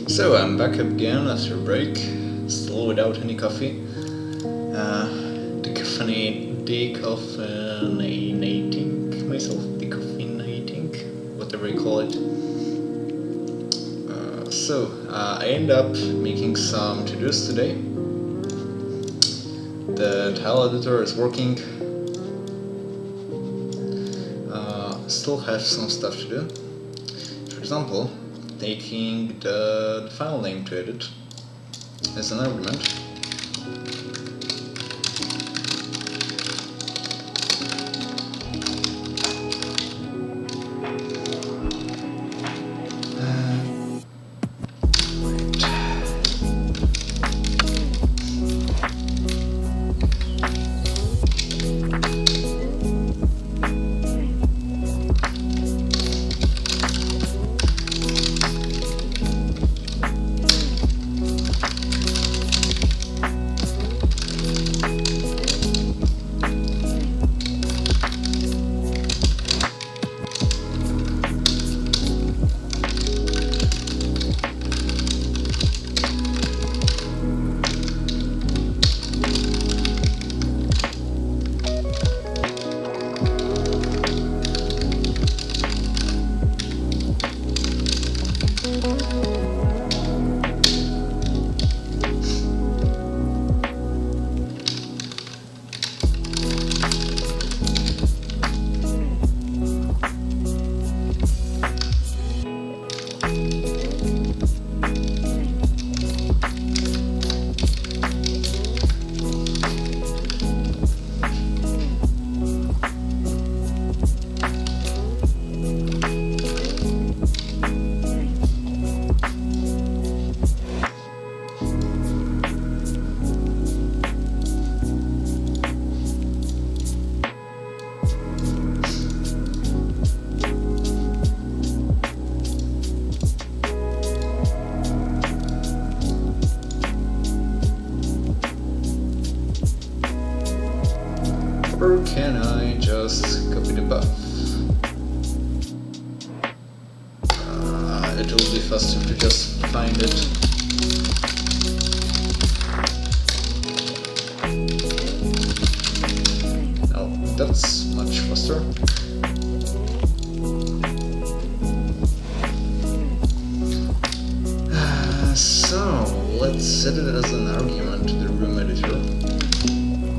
So I'm back again after a break, still without any coffee. Decaffeinating, whatever you call it. I end up making some to-dos today. The tile editor is working. Still have some stuff to do. For example, taking the file name to edit as an argument. Or can I just copy the path? It will be faster to just find it. Oh, that's much faster. So, let's set it as an argument to the room editor.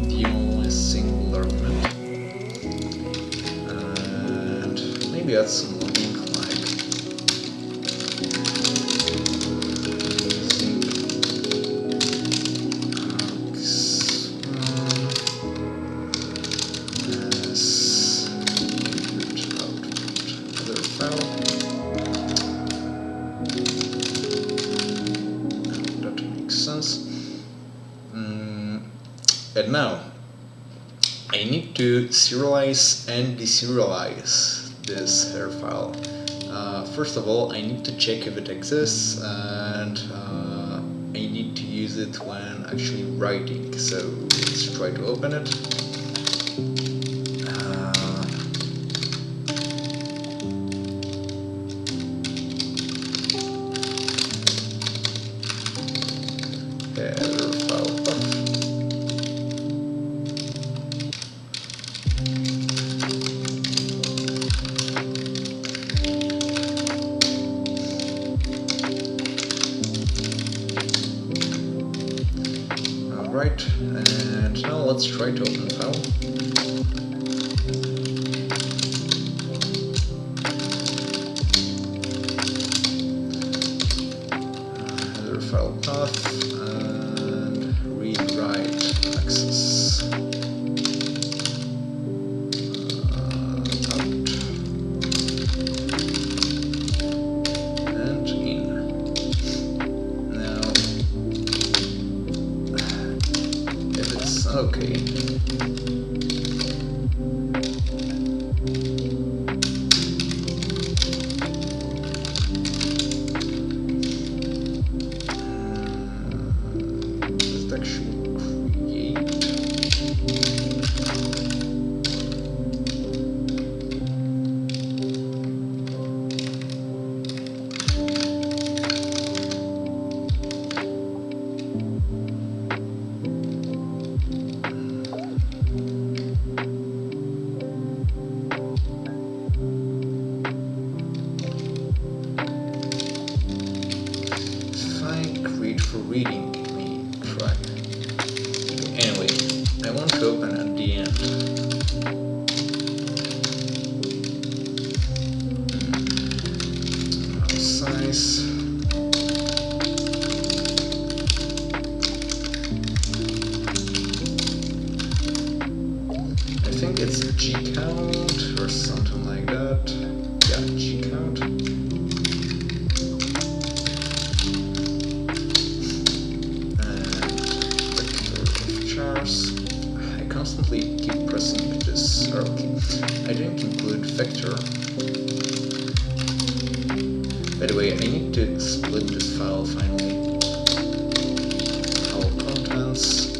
The only single argument. And maybe add some logging like and now I need to serialize and deserialize this header file. First of all, I need to check if it exists, and I need to use it when actually writing. So let's try to open it. Header file path. Right, and now let's try to open the file. Header file path and read-write access. Out and in. Now, okay. Let's actually create maybe it's G count or something like that. Yeah, G count. And vector of chars. I constantly keep pressing this arrow key. I didn't include vector. By the way, I need to split this file finally. File contents,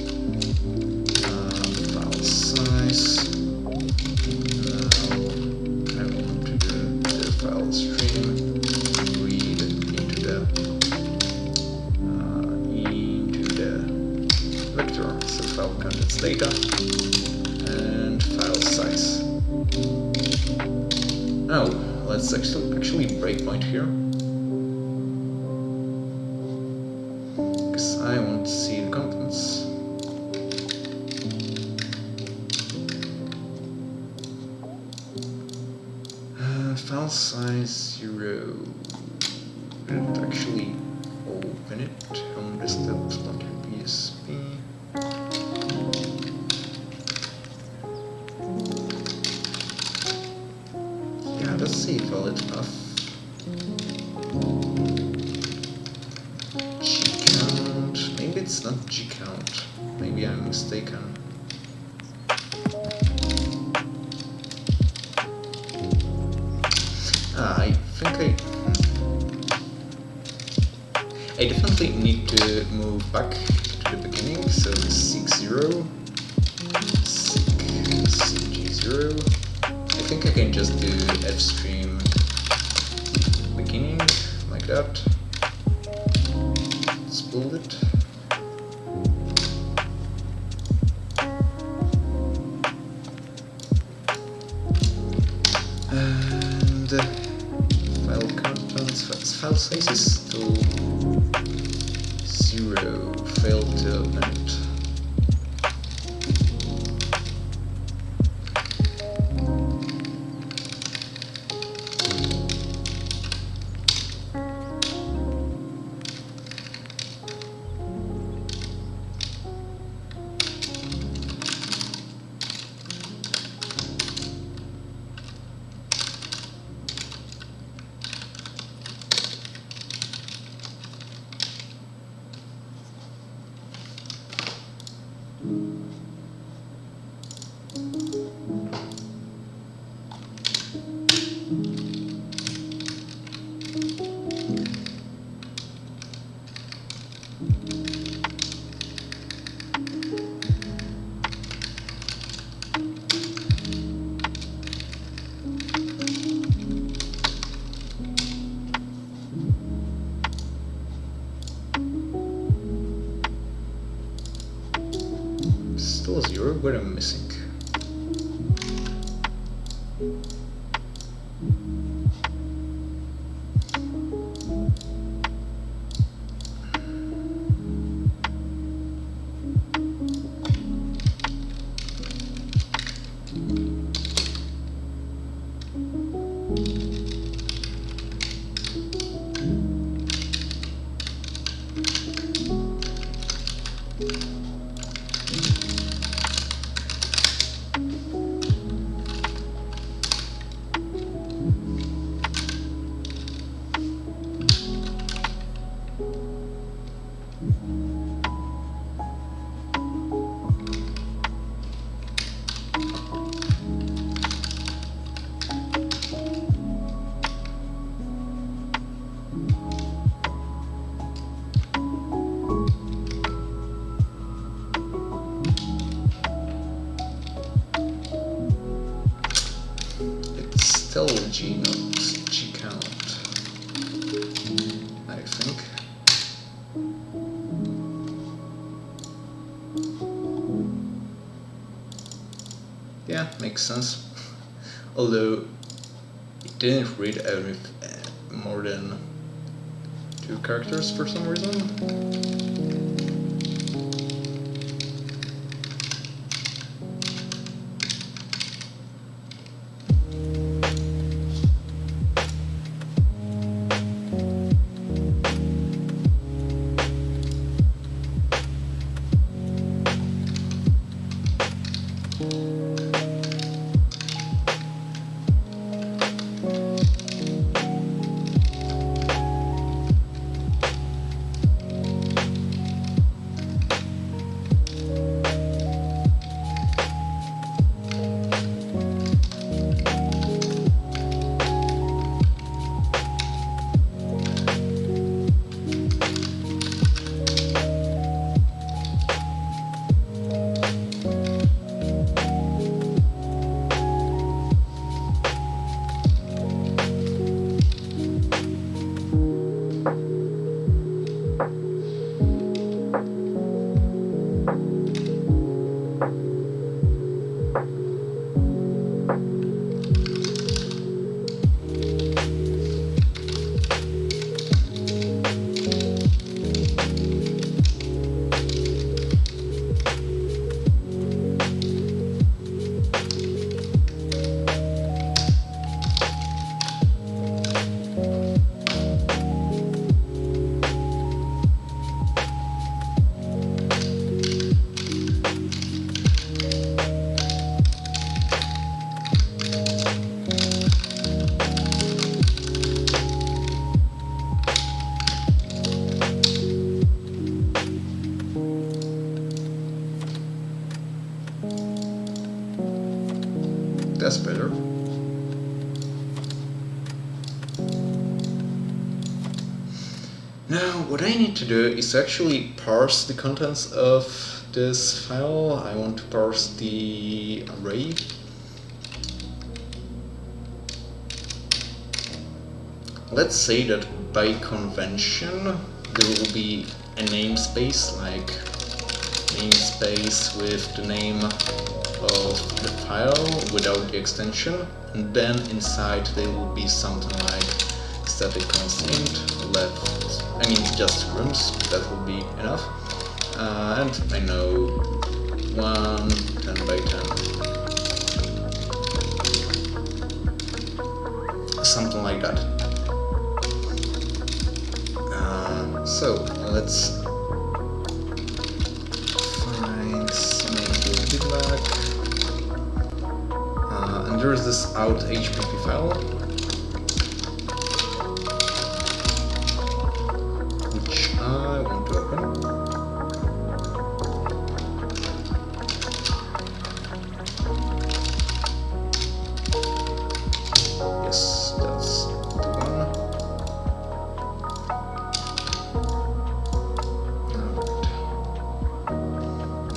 file size. Now I want to do the file stream, read into the vector, so file contents data, and file size. Now let's actually breakpoint here. I want to see the contents. File size 0. Did it actually open it on desktop SpelunkyPSP? Yeah, let's see if all it's enough. It's not G count. Maybe I'm mistaken. I think I definitely need to move back to the beginning. So seek 0, seek G0. I think I can just do fstream beginning like that. Spool it. And file contents, file size is still 0, failed to open it. Still 0, what am I missing? Still G, not G count, I think. Yeah, makes sense. Although it didn't read out of more than 2 characters for some reason. That's better. Now, what I need to do is to actually parse the contents of this file. I want to parse the array. Let's say that by convention there will be a namespace, like namespace with the name of the file without the extension, and then inside there will be something like static constant left, I mean just rooms, that will be enough, and I know 1 10 by 10, something like that. So let's find some feedback, and there is this out HPP file, which I want to open. Yes, that's the one.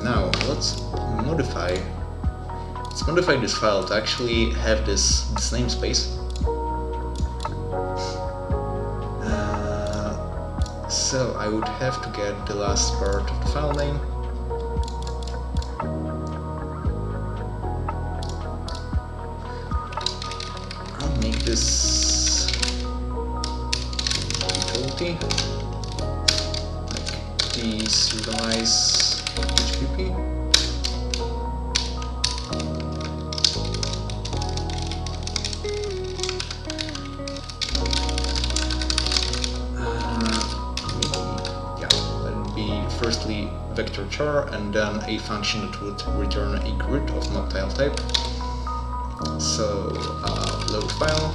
Now let's modify this file to actually have this namespace. So I would have to get the last part of the file name. I'll make this utility, like deserialize HPP. Firstly vector char, and then a function that would return a grid of not tile type. So load file.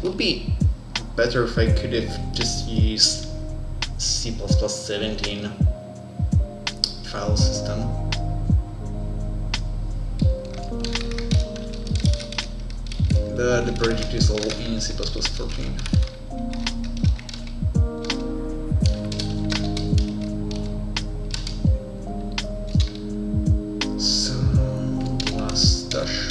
Would be better if I could have just used C++17 file system. But the project is all in C++14. So, last dash.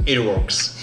it works.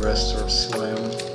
restore Slam.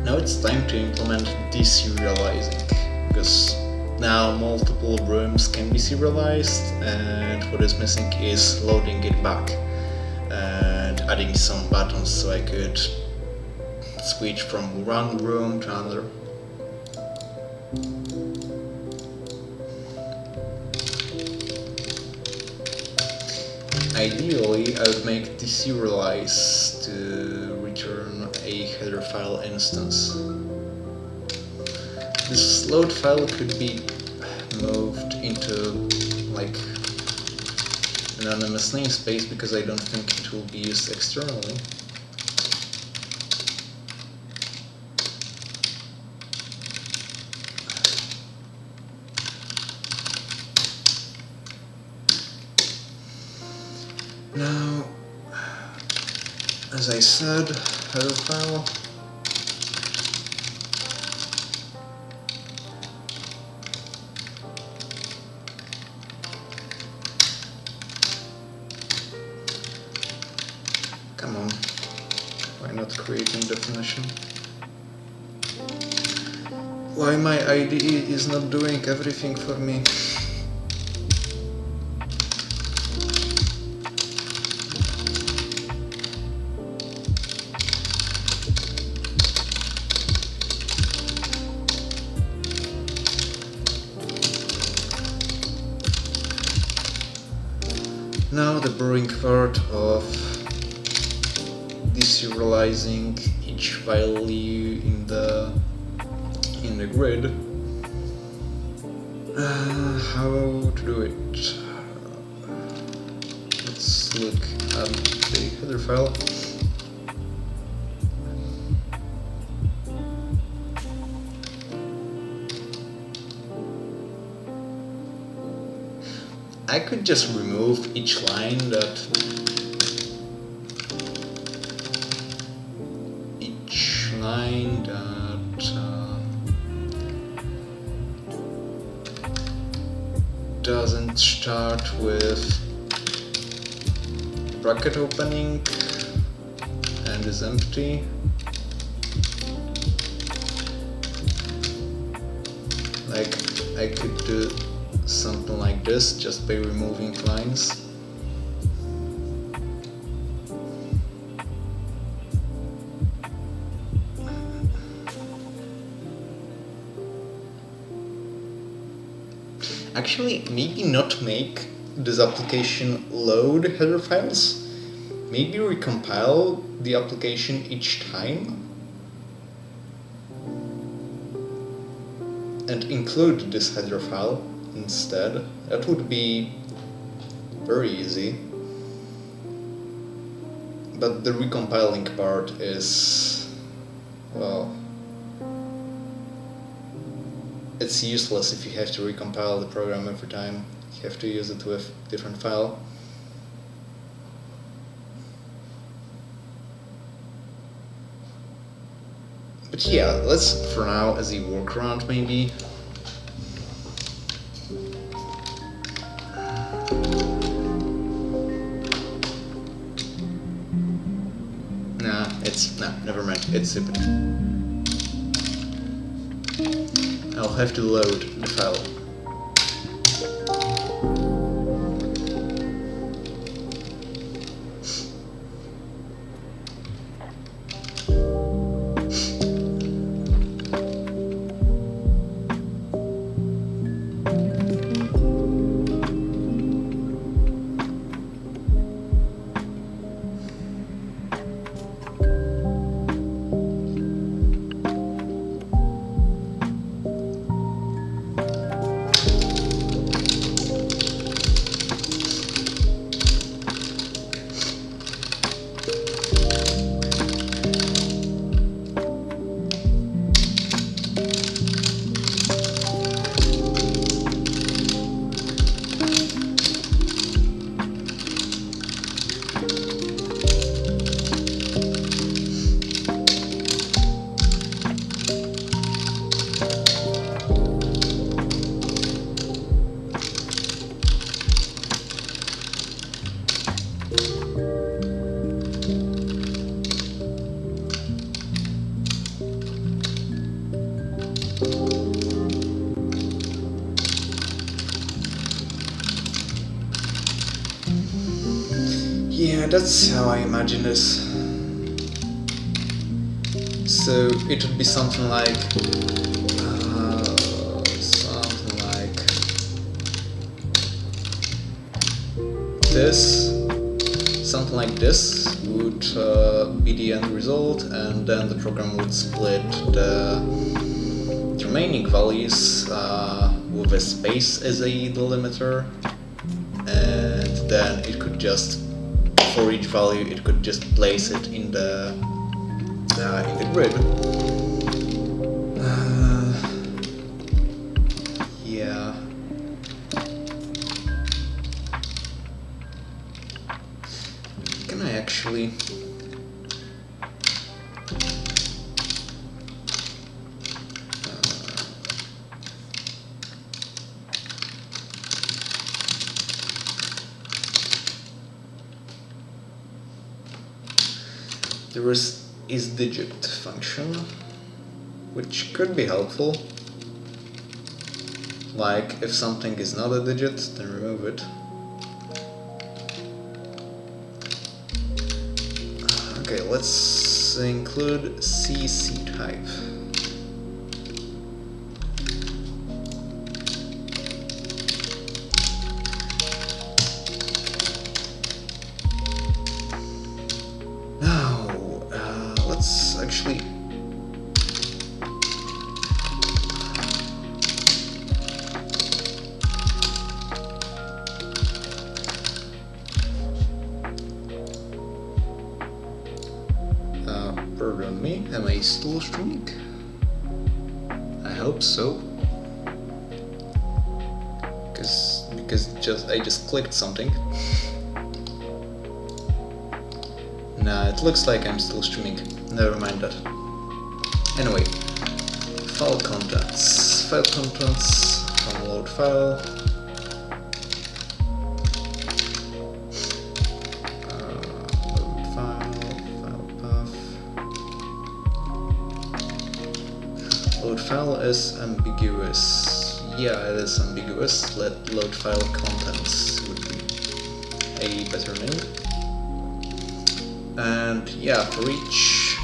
Now it's time to implement deserializing, because now multiple rooms can be serialized, and what is missing is loading it back and adding some buttons so I could switch from one room to another. Ideally, I would make deserialize to return a header file instance. This load file could be moved into like anonymous namespace because I don't think it will be used externally. Now, as I said, header file. Come on, why not creating definition? Why my IDE is not doing everything for me? Now the boring part of deserializing each value in the grid. How to do it? Let's look at the header file. I could just remove each line that doesn't start with bracket opening and is empty. Like, I could do something like this just by removing lines. Actually, maybe not make this application load header files. Maybe recompile the application each time and include this header file instead. That would be very easy. But the recompiling part is, well, it's useless if you have to recompile the program every time. You have to use it with a different file. But yeah, let's, for now, as a workaround maybe, never mind, it's stupid. I'll have to load the file. Yeah, that's how I imagine this. So it would be something like this. Something like this would be the end result, and then the program would split the remaining values with a space as a delimiter, and then it could just, for each value, it could just place it in the grid. Yeah. Can I actually? there is isDigit function, which could be helpful. Like, if something is not a digit, then remove it. Okay, let's include CC type. Now, let's actually pardon me, am I still streaming? I hope so. Because I just clicked something. Nah, it looks like I'm still streaming. Never mind that. Anyway, file contents. File contents from load file. Load file is ambiguous. Yeah, it is ambiguous. Let load file contents would be a better name. And yeah, for each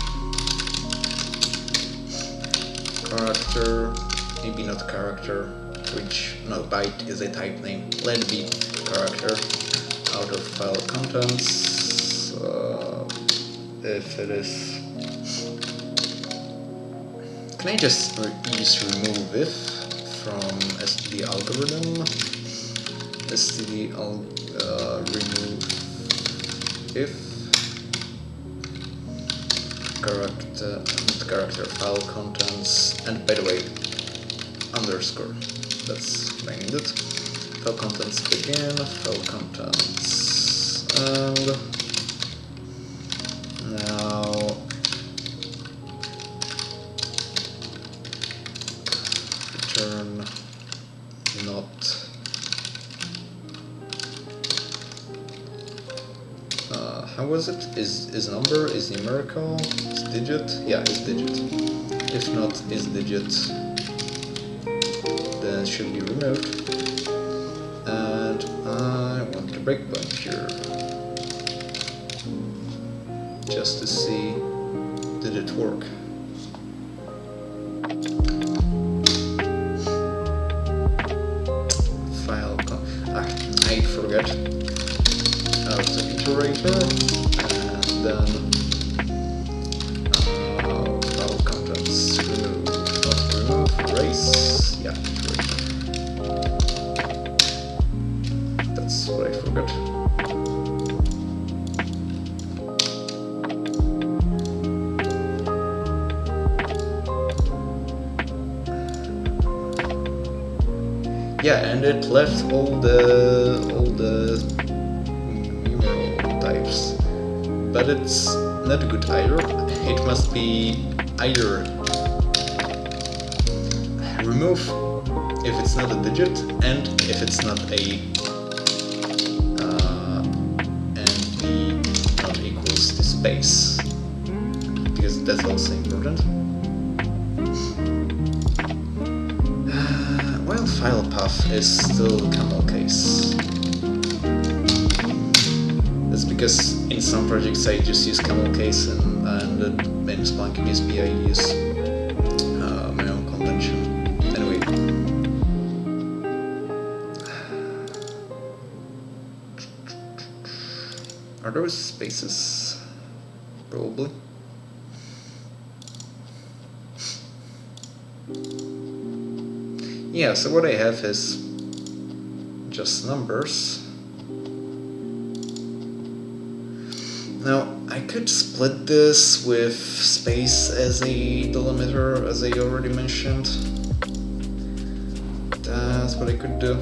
character, maybe not character, for each, no, byte is a type name. Let it be character out of file contents. If it is, can I just use remove if from std algorithm? Std remove if character file contents, and by the way, underscore. That's what I needed. File contents begin, file contents, and now return not how was it? Is number, is numerical, is digit? Yeah, is digit. If not is digit, then it should be removed. And I want the breakpoint here, just to see did it work. I forget the iterator, and then file contents remove, not remove, erase, yeah, iterator. That's what I forgot. Yeah, and it left all the numeral types, but it's not good either. It must be either remove if it's not a digit, and if it's not a and b not equals to space, because that's also important. While file path is still camel case. That's because in some projects I just use camel case, and in SpelunkyPSP I use my own convention. Anyway. Are those spaces? Probably. Yeah, so what I have is just numbers. Now, I could split this with space as a delimiter, as I already mentioned. That's what I could do.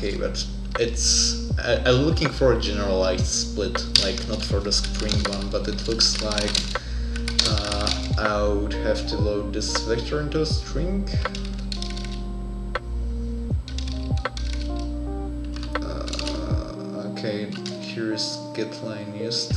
Okay, but it's... I'm looking for a generalized split, like not for the string one, but it looks like I would have to load this vector into a string. Okay, here is getLine used.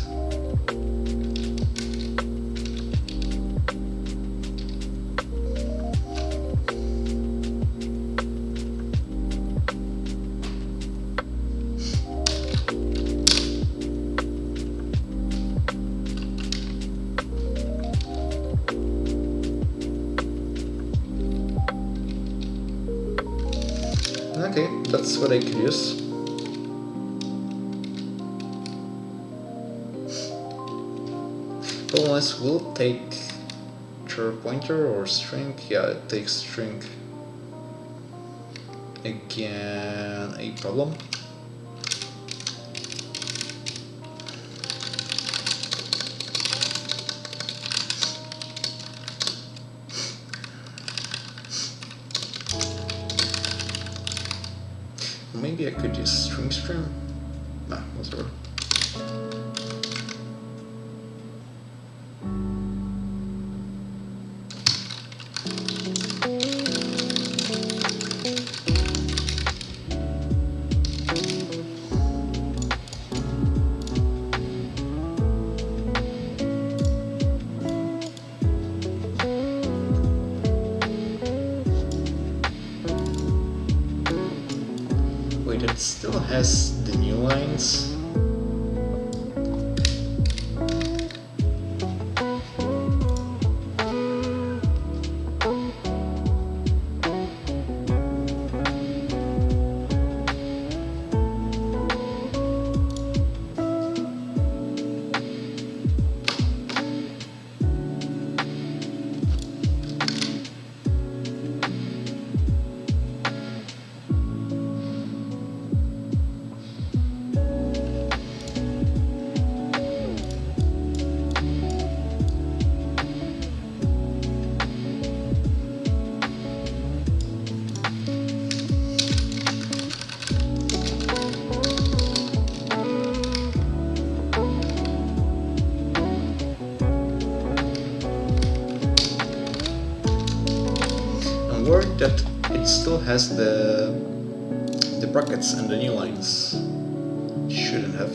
Okay, that's what I could use. Unless we'll take pointer or string. Yeah, it takes string. Again, a problem. Maybe I could use string stream. Nah, whatever. Wait, it still has the new lines. Worried that it still has the brackets and the new lines. Shouldn't have.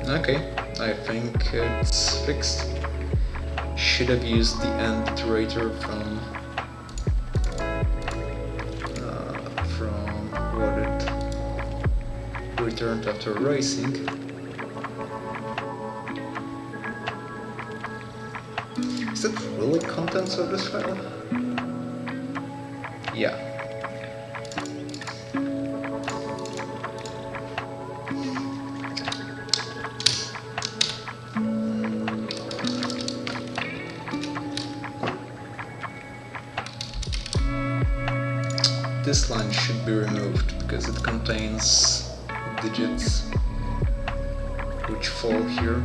Okay, I think it's fixed. Should have used the end iterator from what it returned after erasing. Is that really contents of this file? Yeah. This line should be removed because it contains digits which fall here.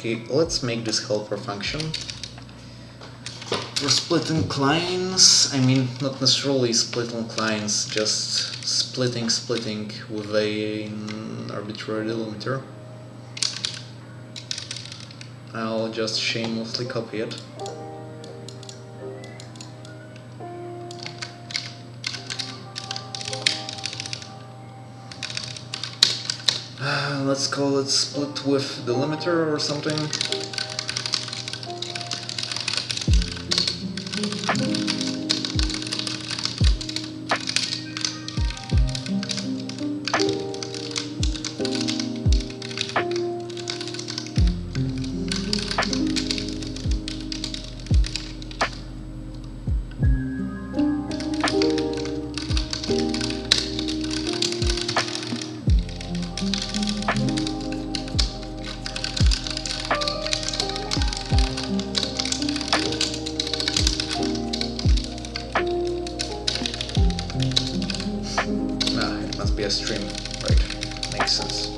Okay, let's make this helper function. For splitting lines, I mean, not necessarily splitting lines, just splitting with an arbitrary delimiter. I'll just shamelessly copy it. Let's call it split with delimiter or something. Be a stream, right? Makes sense.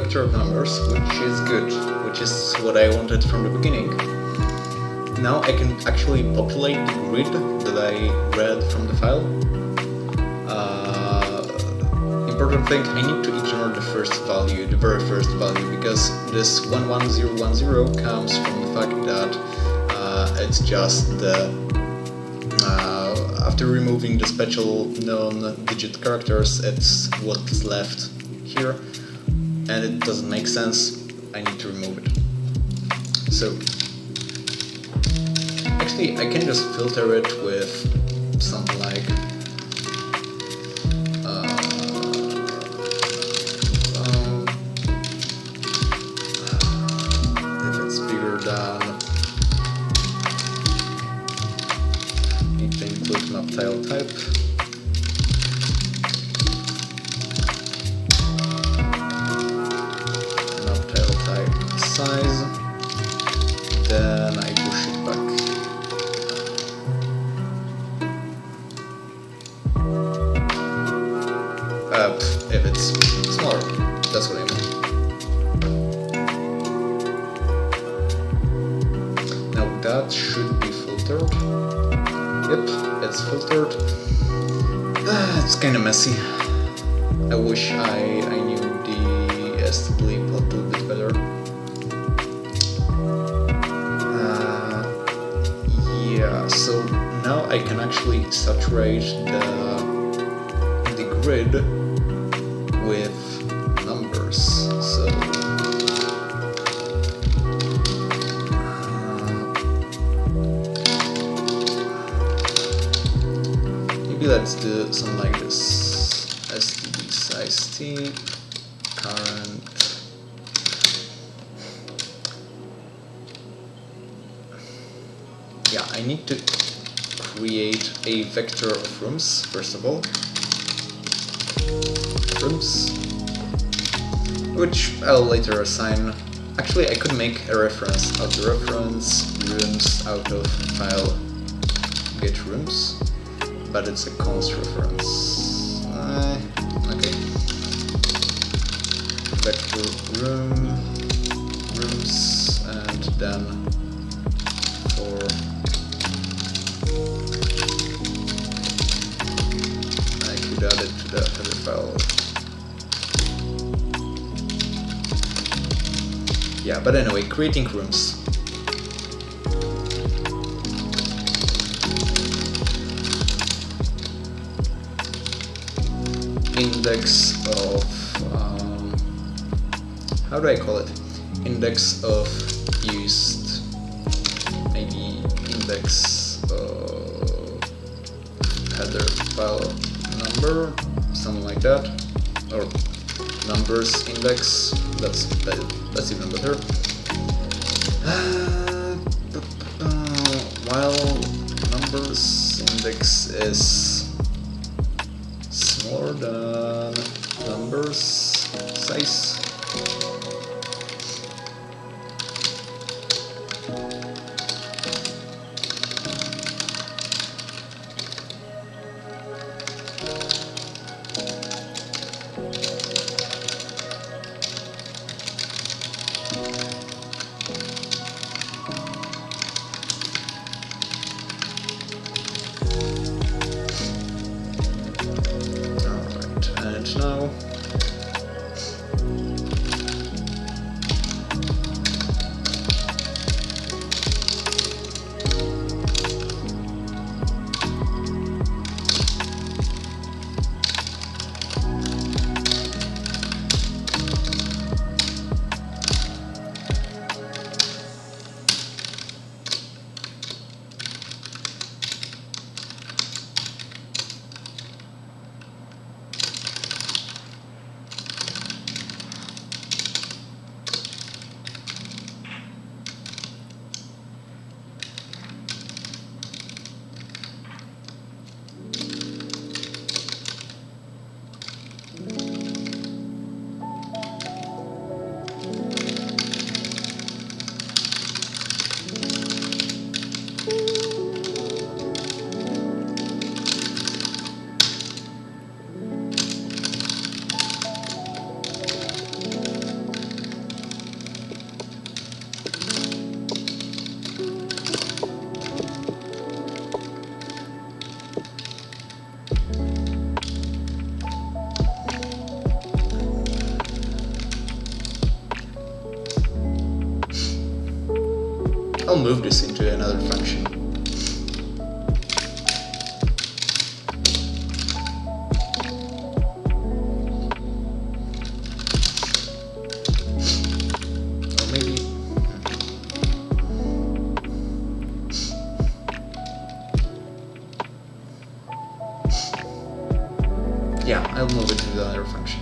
vector of numbers, which is good, which is what I wanted from the beginning. Now I can actually populate the grid that I read from the file. Important thing, I need to ignore the first value, the very first value, because this 11010 comes from the fact that it's just the after removing the special non-digit characters, it's what's left here, and it doesn't make sense. I need to remove it. So actually I can just filter it with something like if it's bigger than, need to include noctile type. Noctile type size. Then I push it back. If it's smaller, that's what I mean. Now that should be filtered. Yep, it's filtered. It's kind of messy. I wish I knew the STLib a little bit better. Yeah, so now I can actually saturate the grid with numbers. So maybe let's do something like this. std size t current. Yeah, I need to create a vector of rooms first of all. Rooms, which I'll later assign. Actually, I could make a reference out of reference rooms out of file get rooms, but it's a const reference. Okay. Vector rooms, and then for I could add it to the header file. Yeah, but anyway, creating rooms. Index of how do I call it? Index of used, maybe index of header file number, something like that, or numbers index. That's even better. While numbers index is smaller than numbers size. Now move this into another function. Or maybe... yeah, I'll move it to another function.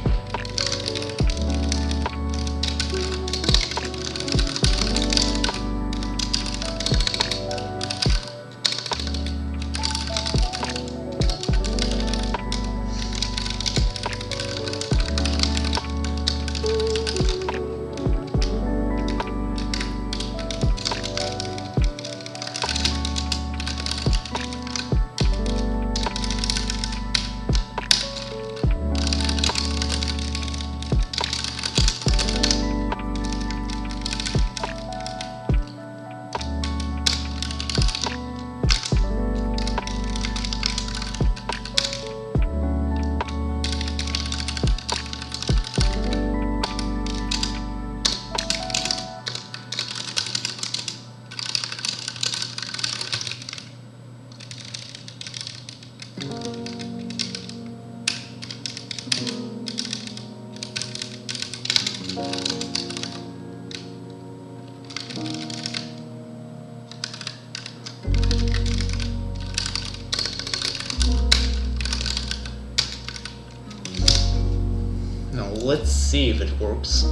Now let's see if it works.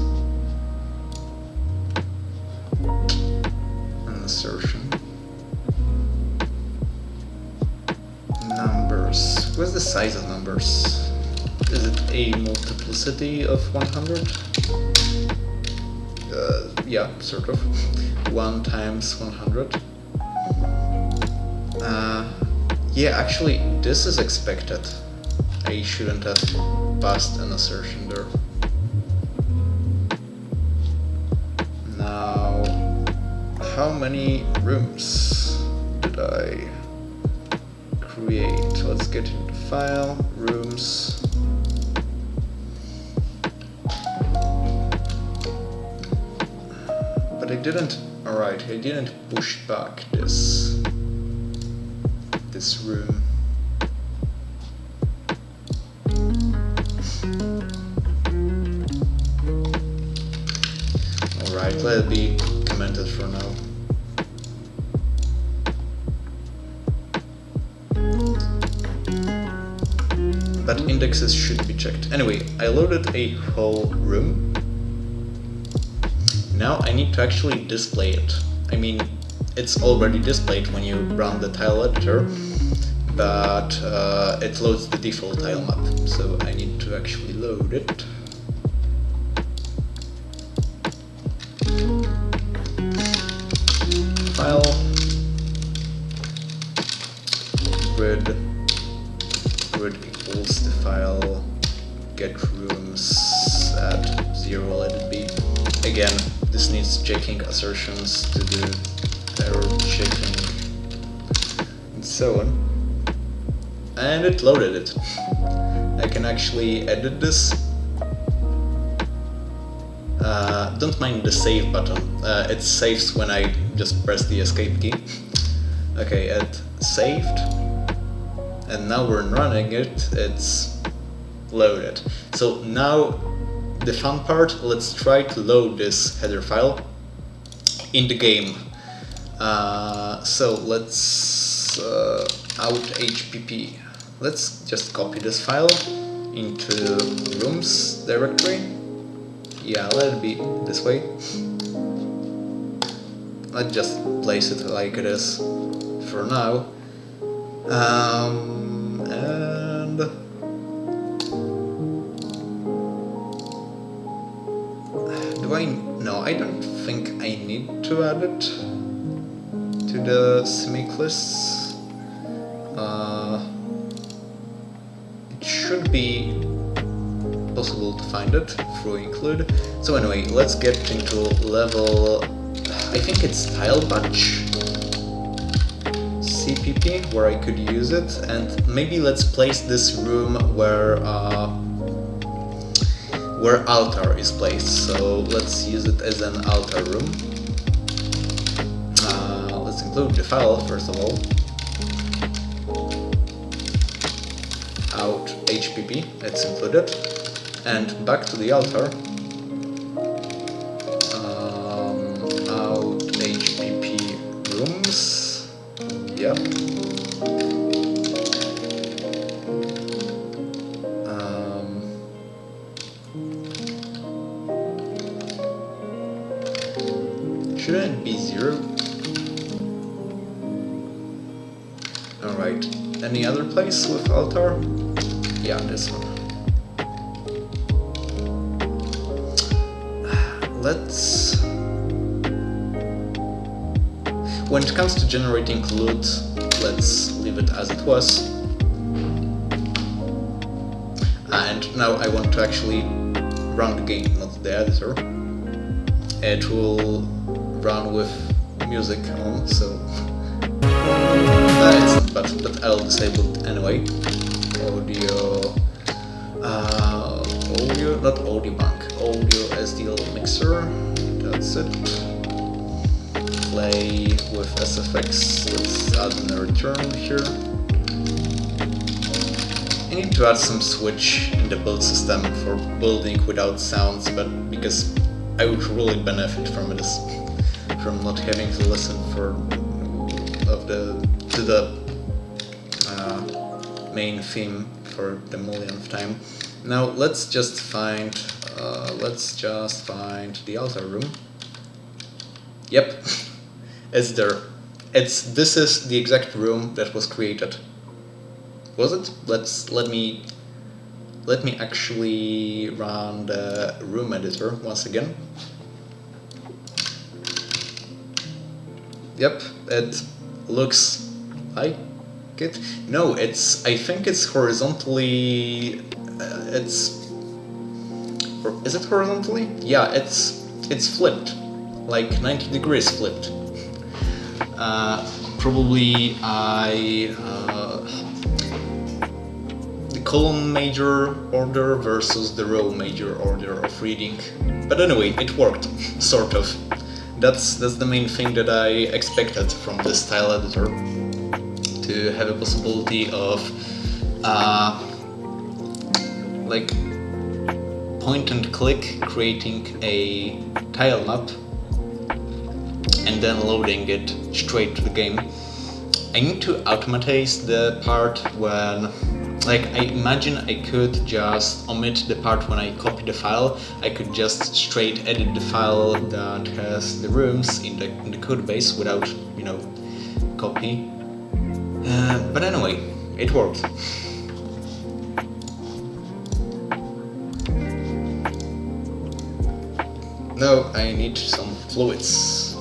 An assertion. Numbers. What's the size of numbers? Is it a multiplicity of 100? Yeah, sort of. 1 times 100. Yeah, actually, this is expected. I shouldn't have passed an assertion there. Now, how many rooms did I create? Let's get into file, rooms. But I didn't, alright, I didn't push back this room. Alright, let it be commented for now. But indexes should be checked. Anyway, I loaded a whole room. Now I need to actually display it. I mean, it's already displayed when you run the tile editor, but it loads the default tile map, so I need to actually load it. File, grid equals the file, get rooms at 0, let it be. Again, this needs checking assertions to do error checking and so on. And it loaded it. I can actually edit this. Don't mind the save button. It saves when I just press the escape key. Okay, it saved. And now we're running it, it's loaded. So now the fun part, let's try to load this header file in the game. So let's out HPP. Let's just copy this file into rooms directory. Yeah, let it be this way. Let's just place it like it is for now. And do I? No, I don't think I need to add it to the CMake lists. It should be possible to find it through include. So anyway, let's get into level, I think it's tile batch CPP, where I could use it, and maybe let's place this room where altar is placed. So let's use it as an altar room. load the file first of all. Out HPP, it's included, and back to the altar. Out HPP rooms. Yep. Shouldn't it be 0? Alright, any other place with altar? Yeah, this one. Let's... When it comes to generating loot, let's leave it as it was. And now I want to actually run the game, not the editor. It will run with music on, so it's not bad, but I'll disable it anyway. Audio, not audio bank, audio SDL mixer, that's it. Play with SFX, let's add a return here. I need to add some switch in the build system for building without sounds, but because I would really benefit from this, from not having to listen to the main theme for the millionth time. Now let's just find the altar room. Yep, it's there. This is the exact room that was created. Was it? Let me actually run the room editor once again. Yep, it looks like it. No, I think it's horizontally. Is it horizontally? Yeah, it's flipped, like 90 degrees flipped. Probably the column major order versus the row major order of reading. But anyway, it worked, sort of. That's the main thing that I expected from this tile editor, to have a possibility of like point and click creating a tile map and then loading it straight to the game. I need to automatize the part when, like, I imagine I could just omit the part when I copy the file. I could just straight edit the file that has the rooms in the code base without, copy. But anyway, it worked. Now I need some fluids.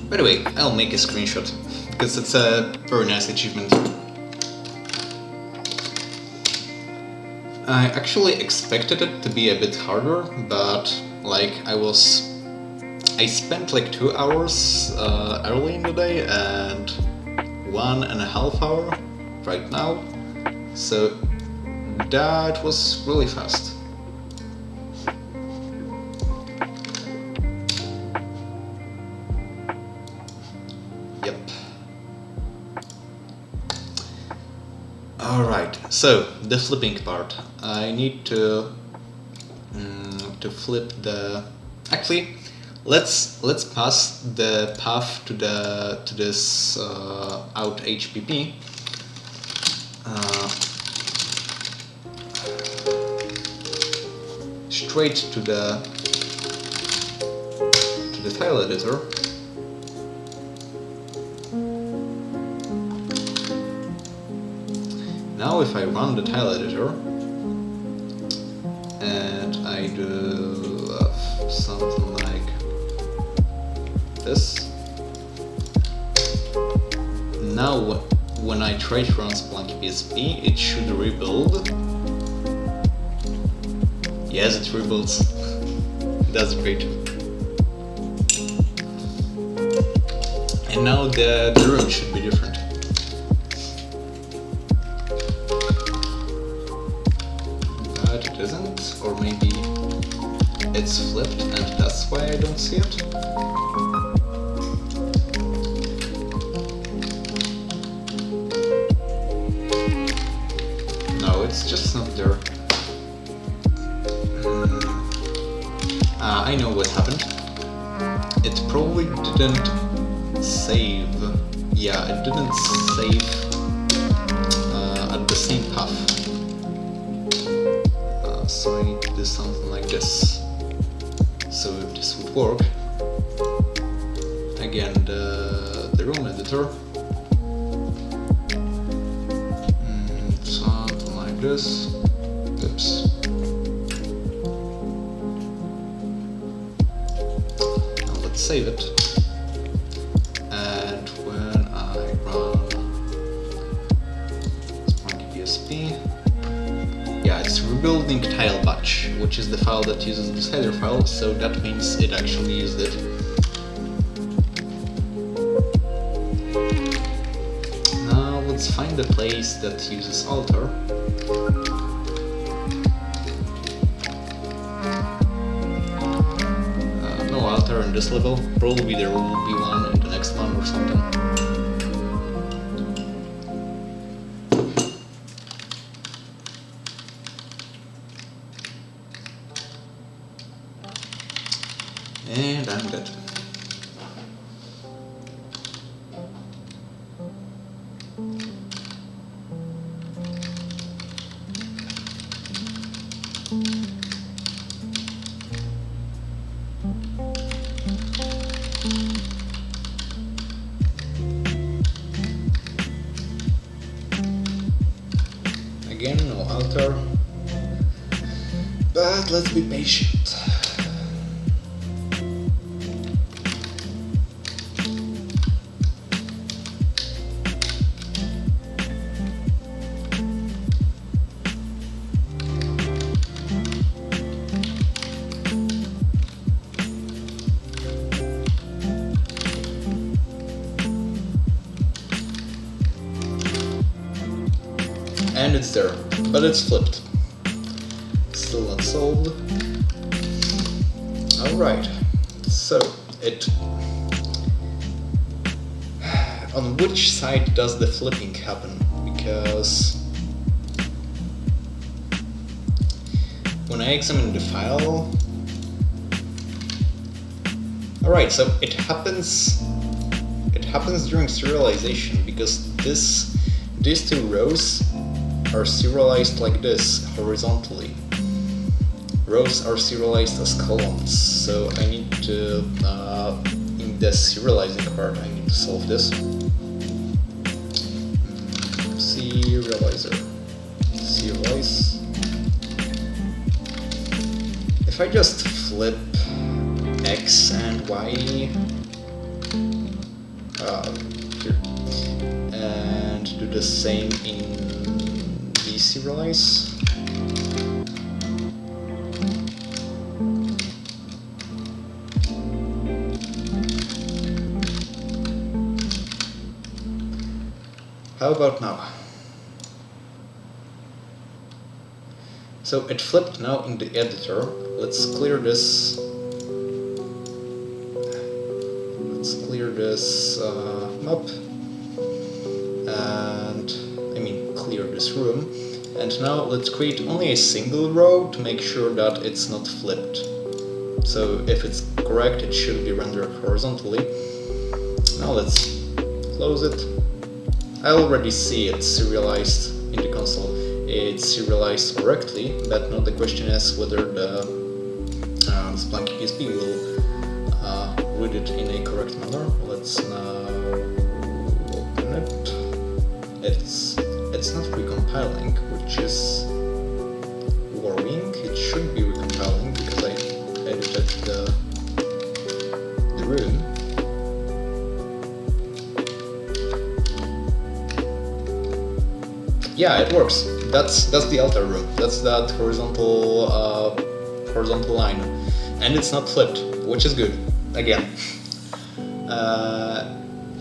By the way, I'll make a screenshot, because it's a very nice achievement. I actually expected it to be a bit harder, but like I spent like 2 hours early in the day and 1.5 hours right now, so that was really fast. Yep. Alright, so the flipping part. I need to flip the... Actually, let's pass the path to this out HPP. Straight to the tile editor. Now if I run the tile editor and I do something like this, now I try to run SpelunkyPSP, it should rebuild. Yes, it rebuilds. That's great. And now the room should be different. But it isn't, or maybe it's flipped and that's why I don't see it. No, it's just not there. I know what happened. It probably didn't save. Yeah, it didn't save at the same path. So I need to do something like this. So if this would work, again the room editor, something like this. Oops. Now let's save it. And when I run SpelunkyPSP, yeah, it's rebuilding tile batch, which is the file that uses this header file, so that means it actually used it. Now let's find the place that uses altar. No altar in this level, probably there will be one in the next one or something. And I'm dead. Again, no altar. But let's be patient. And it's there, but it's flipped. Still not solved. Alright, so it... On which side does the flipping happen? Because when I examine the file... Alright, so it happens during serialization, because these two rows are serialized like this, horizontally. Rows are serialized as columns, so I need to, in the serializing part, I need to solve this. Serializer. Serialize. If I just flip X and Y here, and do the same in deserialize. How about now? So it flipped now in the editor. Let's clear this. Let's clear this map, and I mean clear this room. And now let's create only a single row to make sure that it's not flipped. So if it's correct, it should be rendered horizontally. Now let's close it. I already see it serialized in the console. It's serialized correctly, but now the question is whether the SpelunkyPSP will read it in a correct manner. Let's now open it. It's not recompiling, which is worrying. It should be recompiling because I edited the room. Yeah, it works. That's the altar room. That's that horizontal line, and it's not flipped, which is good. Again,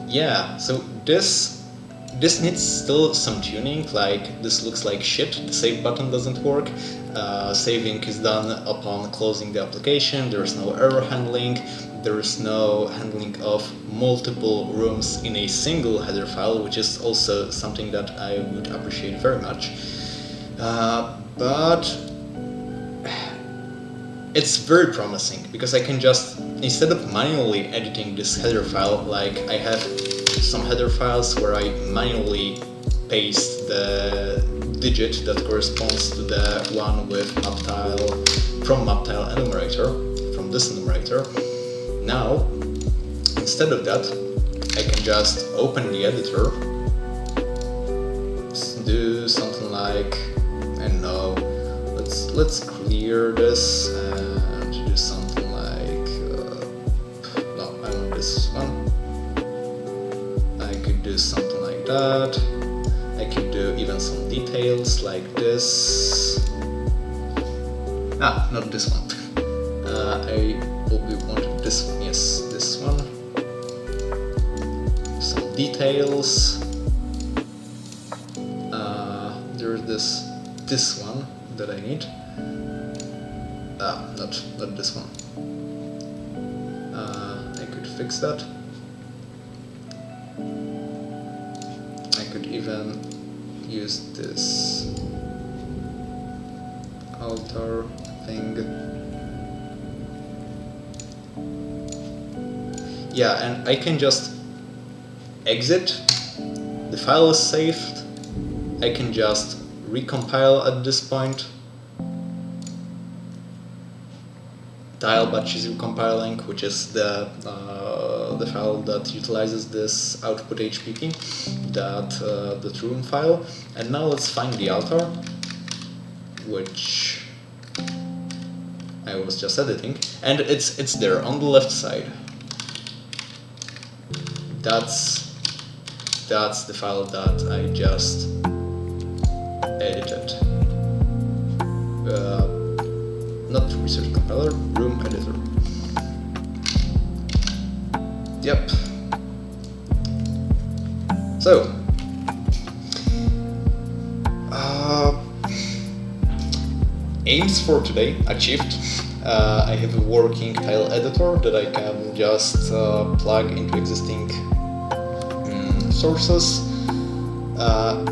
yeah. So this needs still some tuning. Like, this looks like shit. The save button doesn't work. Saving is done upon closing the application. There is no error handling. There is no handling of multiple rooms in a single header file, which is also something that I would appreciate very much. But it's very promising, because I can just, instead of manually editing this header file, like I have some header files where I manually paste the digit that corresponds to the one with maptile, from maptile enumerator, from this enumerator. Now, instead of that, I can just open the editor, do something like, I don't know, let's clear this and do something like, no, I want this one. I could do something like that. I could do even some details like this. Ah, not this one. I probably wanted this one, yes, this one. Some details. There's this one that I need. Not this one. I could fix that. I could even use this altar thing. Yeah, and I can just exit. The file is saved. I can just recompile at this point. Tile batch is recompiling, which is the file that utilizes this output HPP, the room file. And now let's find the altar, which I was just editing, and it's there on the left side. That's the file that I just edited. Not research compiler, room editor. Yep. So, aims for today achieved. I have a working tile editor that I can just plug into existing sources.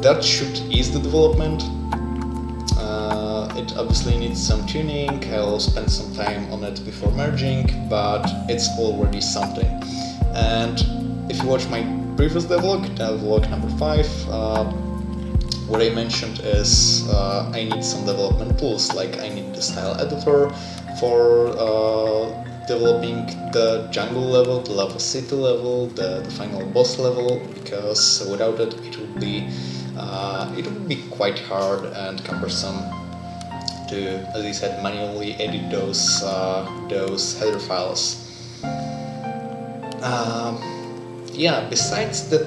That should ease the development. It obviously needs some tuning. I'll spend some time on it before merging, but it's already something. And if you watch my previous devlog number 5, what I mentioned is I need some development tools, like I need the style editor for developing the jungle level, the lava city level, the final boss level, because without it, it would be quite hard and cumbersome to, as I said, manually edit those header files. Yeah, besides the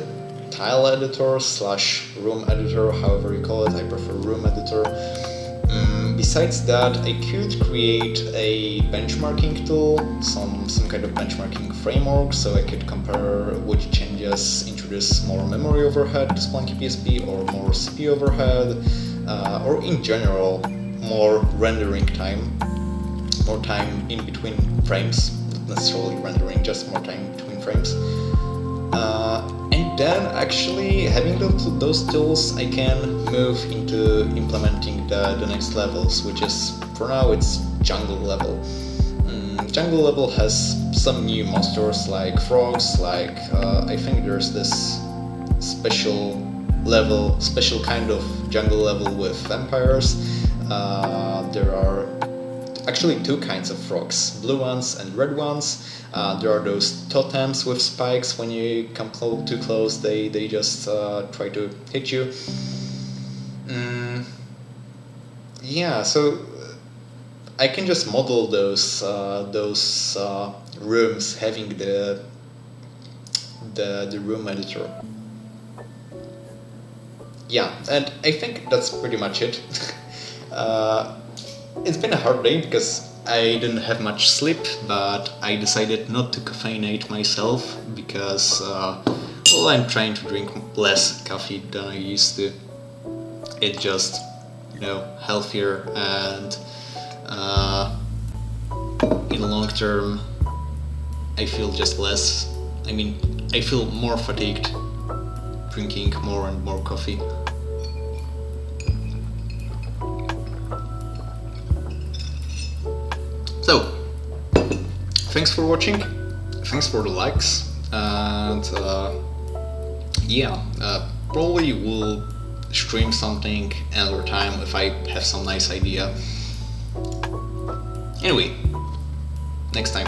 tile editor / room editor, however you call it, I prefer room editor. Besides that, I could create a benchmarking tool, some kind of benchmarking framework, so I could compare which changes introduce more memory overhead to SpelunkyPSP, or more CPU overhead, or in general, more rendering time, more time in between frames, not necessarily rendering, just more time between frames. And then, actually, having those tools, I can move into implementing the next levels, which is, for now, it's jungle level. Jungle level has some new monsters like frogs, like I think there's this special kind of jungle level with vampires. There are actually two kinds of frogs, blue ones and red ones. There are those totems with spikes. When you come too close, they just try to hit you. Yeah, so I can just model those rooms having the room editor. yeah, and I think that's pretty much it. It's been a hard day because I didn't have much sleep, but I decided not to caffeinate myself because well, I'm trying to drink less coffee than I used to. It's just, you know, healthier, and in the long term I feel just less, I feel more fatigued drinking more and more coffee. So, thanks for watching, thanks for the likes, and yeah, probably will stream something another time if I have some nice idea. Anyway, next time.